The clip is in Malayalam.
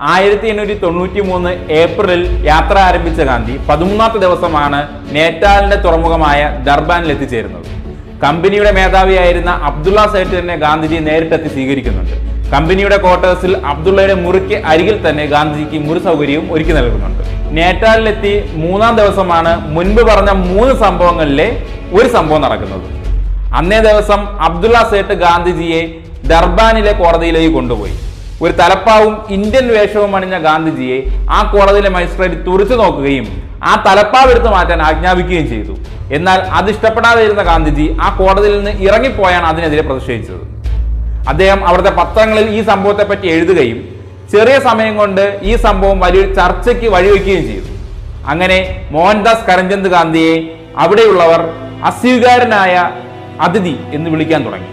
1893 ഏപ്രിലിൽ യാത്ര ആരംഭിച്ച ഗാന്ധി 13ാമത്തെ ദിവസമാണ് നേറ്റാലിന്റെ തുറമുഖമായ ദർബാനിൽ എത്തിച്ചേരുന്നത്. കമ്പനിയുടെ മേധാവിയായിരുന്ന അബ്ദുള്ള സേഠിനെ ഗാന്ധിജി നേരിട്ടെത്തി സ്വീകരിക്കുന്നുണ്ട്. കമ്പനിയുടെ ക്വാർട്ടേഴ്സിൽ അബ്ദുള്ളയുടെ മുറിക്ക് അരികിൽ തന്നെ ഗാന്ധിജിക്ക് മുറി സൗകര്യവും ഒരുക്കി നൽകുന്നുണ്ട്. നേറ്റാലിലെത്തി 3ാം ദിവസമാണ് മുൻപ് പറഞ്ഞ 3 സംഭവങ്ങളിലെ ഒരു സംഭവം നടക്കുന്നത്. അന്നേ ദിവസം അബ്ദുള്ള സേഠ് ഗാന്ധിജിയെ ദർബാനിലെ കോടതിയിലേക്ക് കൊണ്ടുപോയി. ഒരു തലപ്പാവും ഇന്ത്യൻ വേഷവും അണിഞ്ഞ ഗാന്ധിജിയെ ആ കോടതിയിലെ മജിസ്ട്രേറ്റ് തുറിച്ചു നോക്കുകയും ആ തലപ്പാവ് എടുത്തു മാറ്റാൻ ആജ്ഞാപിക്കുകയും ചെയ്തു. എന്നാൽ അതിഷ്ടപ്പെടാതെ ഇരുന്ന ഗാന്ധിജി ആ കോടതിയിൽ നിന്ന് ഇറങ്ങിപ്പോയാണ് അതിനെതിരെ പ്രതിഷേധിച്ചത്. അദ്ദേഹം അവിടുത്തെ പത്രങ്ങളിൽ ഈ സംഭവത്തെ പറ്റി എഴുതുകയും ചെറിയ സമയം കൊണ്ട് ഈ സംഭവം വലിയൊരു ചർച്ചയ്ക്ക് വഴിവെക്കുകയും ചെയ്തു. അങ്ങനെ മോഹൻദാസ് കരംചന്ദ് ഗാന്ധിയെ അവിടെയുള്ളവർ അസ്വീകാരനായ അതിഥി എന്ന് വിളിക്കാൻ തുടങ്ങി.